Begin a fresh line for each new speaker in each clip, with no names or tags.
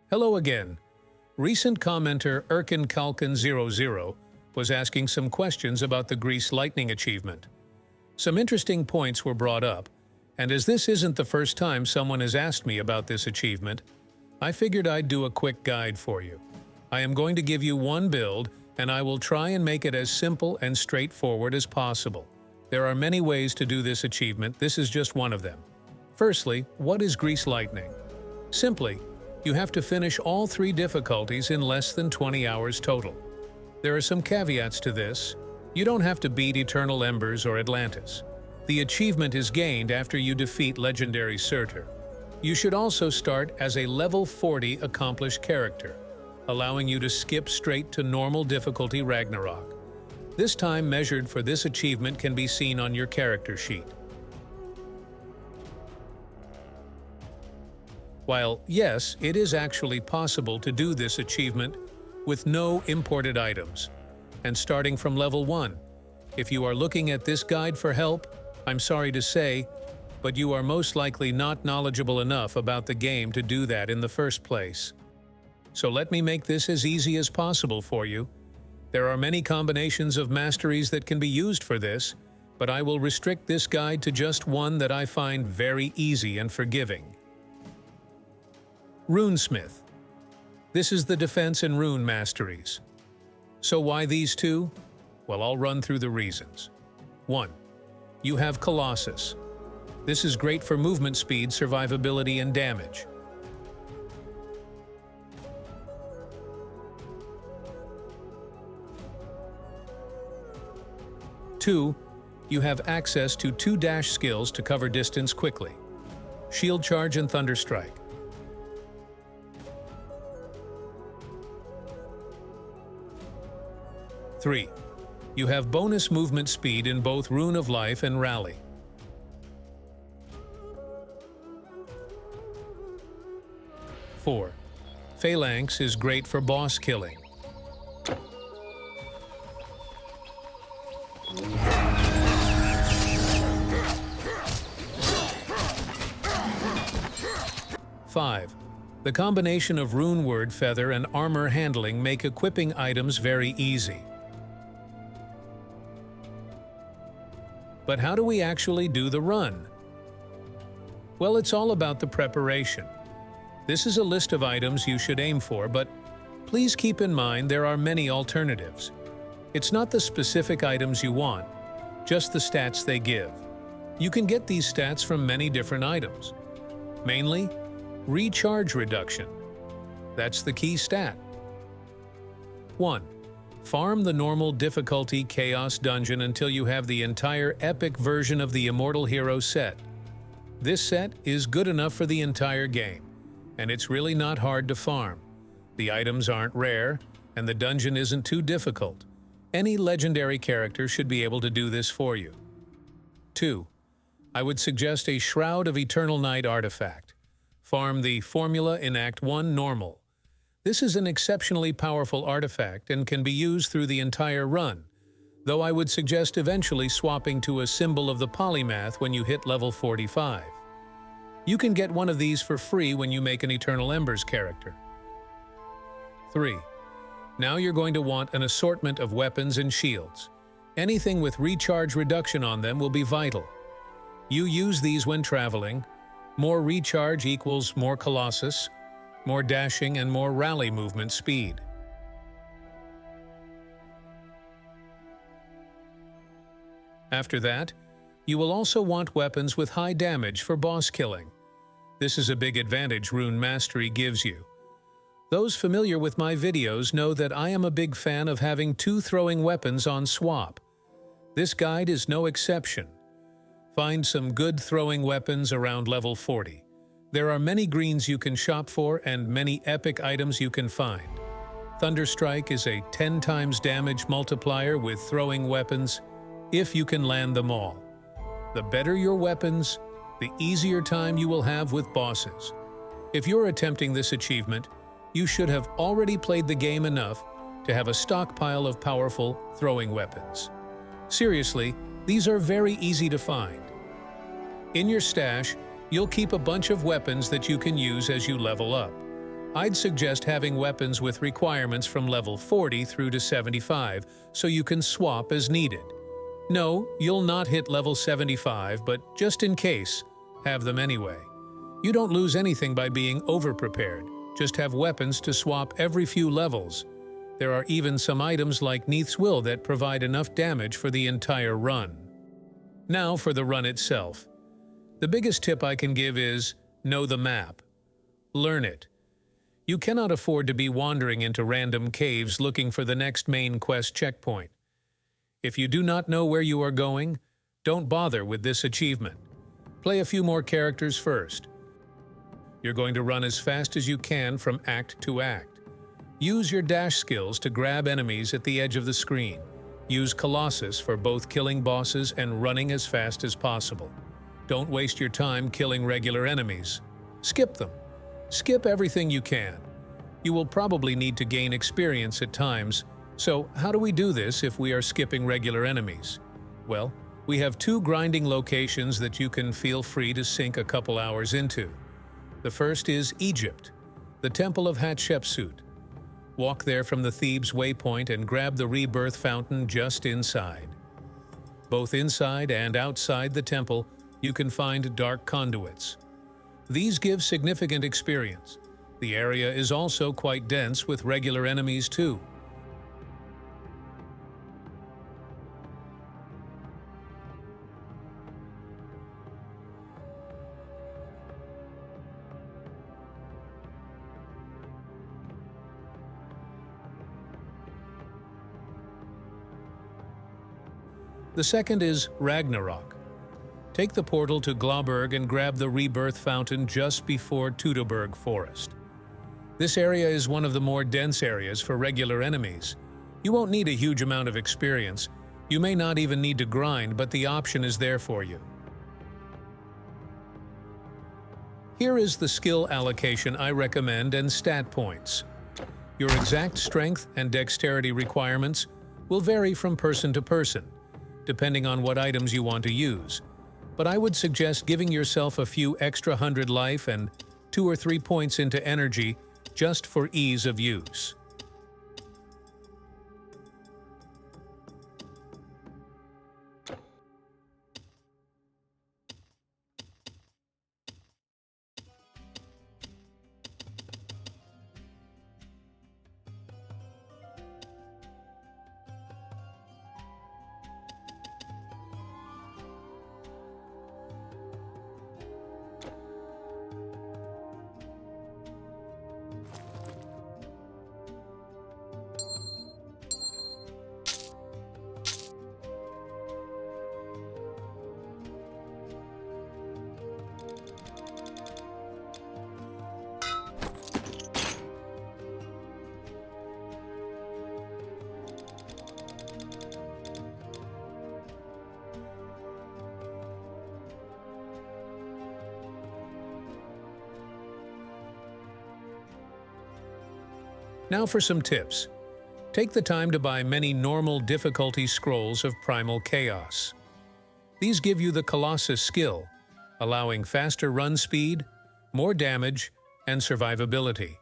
Hello again. Recent commenter Erkin00 was asking some questions about the Grease Lightning achievement. Some interesting points were brought up, and as this isn't the first time someone has asked me about this achievement, I figured I'd do a quick guide for you. I am going to give you one build, and I will try and make it as simple and straightforward as possible. There are many ways to do this achievement, this is just one of them. Firstly, what is Grease Lightning? Simply, you have to finish all 3 difficulties in less than 20 hours total. There are some caveats to this. You don't have to beat Eternal Embers or Atlantis. The achievement is gained after you defeat Legendary Surtur. You should also start as a level 40 accomplished character, allowing you to skip straight to normal difficulty Ragnarok. This time measured for this achievement can be seen on your character sheet. While, yes, it is actually possible to do this achievement with no imported items, and starting from level 1. If you are looking at this guide for help, I'm sorry to say, but you are most likely not knowledgeable enough about the game to do that in the first place. So let me make this as easy as possible for you. There are many combinations of masteries that can be used for this, but I will restrict this guide to just one that I find very easy and forgiving. Runesmith. This is the defense and rune masteries. So why these two? Well, I'll run through the reasons. 1. You have Colossus. This is great for movement speed, survivability, and damage. 2. You have access to 2 dash skills to cover distance quickly. Shield Charge and Thunder Strike. 3. You have bonus movement speed in both Rune of Life and Rally. 4. Phalanx is great for boss killing. 5. The combination of Rune Word Feather and armor handling make equipping items very easy. But how do we actually do the run? Well, it's all about the preparation. This is a list of items you should aim for, but please keep in mind there are many alternatives. It's not the specific items you want, just the stats they give. You can get these stats from many different items. Mainly, recharge reduction. That's the key stat. 1. Farm the normal difficulty Chaos Dungeon until you have the entire epic version of the Immortal Hero set. This set is good enough for the entire game, and it's really not hard to farm. The items aren't rare, and the dungeon isn't too difficult. Any legendary character should be able to do this for you. 2. I would suggest a Shroud of Eternal Night artifact. Farm the formula in Act 1 normal. This is an exceptionally powerful artifact and can be used through the entire run, though I would suggest eventually swapping to a Symbol of the Polymath when you hit level 45. You can get one of these for free when you make an Eternal Embers character. 3. Now you're going to want an assortment of weapons and shields. Anything with recharge reduction on them will be vital. You use these when traveling. More recharge equals more Colossus, more dashing, and more rally movement speed. After that, you will also want weapons with high damage for boss killing. This is a big advantage Rune Mastery gives you. Those familiar with my videos know that I am a big fan of having 2 throwing weapons on swap. This guide is no exception. Find some good throwing weapons around level 40. There are many greens you can shop for and many epic items you can find. Thunder Strike is a 10 times damage multiplier with throwing weapons, if you can land them all. The better your weapons, the easier time you will have with bosses. If you're attempting this achievement, you should have already played the game enough to have a stockpile of powerful throwing weapons. Seriously, these are very easy to find. In your stash, you'll keep a bunch of weapons that you can use as you level up. I'd suggest having weapons with requirements from level 40 through to 75, so you can swap as needed. No, you'll not hit level 75, but just in case, have them anyway. You don't lose anything by being over-prepared. Just have weapons to swap every few levels. There are even some items like Neith's Will that provide enough damage for the entire run. Now for the run itself. The biggest tip I can give is, know the map. Learn it. You cannot afford to be wandering into random caves looking for the next main quest checkpoint. If you do not know where you are going, don't bother with this achievement. Play a few more characters first. You're going to run as fast as you can from act to act. Use your dash skills to grab enemies at the edge of the screen. Use Colossus for both killing bosses and running as fast as possible. Don't waste your time killing regular enemies. Skip them. Skip everything you can. You will probably need to gain experience at times, so how do we do this if we are skipping regular enemies? Well, we have 2 grinding locations that you can feel free to sink a couple hours into. The first is Egypt, the Temple of Hatshepsut. Walk there from the Thebes waypoint and grab the rebirth fountain just inside. Both inside and outside the temple, you can find dark conduits. These give significant experience. The area is also quite dense with regular enemies too. The second is Ragnarok. Take the portal to Glauberg and grab the rebirth fountain just before Teutoburg Forest. This area is one of the more dense areas for regular enemies. You won't need a huge amount of experience. You may not even need to grind, but the option is there for you. Here is the skill allocation I recommend and stat points. Your exact strength and dexterity requirements will vary from person to person, depending on what items you want to use. But I would suggest giving yourself a few extra 100 life and 2 or 3 points into energy just for ease of use. Now for some tips. Take the time to buy many normal difficulty scrolls of Primal Chaos. These give you the Colossus skill, allowing faster run speed, more damage, and survivability.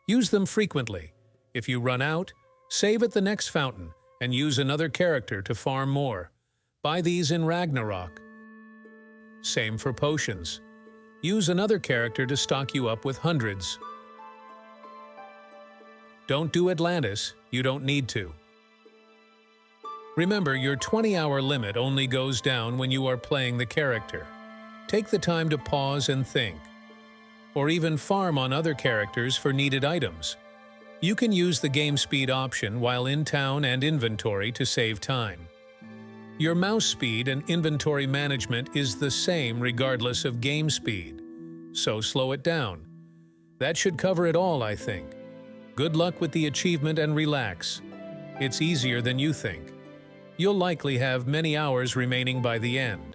Use them frequently. If you run out, save at the next fountain and use another character to farm more. Buy these in Ragnarok. Same for potions. Use another character to stock you up with hundreds. Don't do Atlantis, you don't need to. Remember, your 20-hour limit only goes down when you are playing the character. Take the time to pause and think. Or even farm on other characters for needed items. You can use the game speed option while in town and inventory to save time. Your mouse speed and inventory management is the same regardless of game speed, so slow it down. That should cover it all, I think. Good luck with the achievement and relax. It's easier than you think. You'll likely have many hours remaining by the end.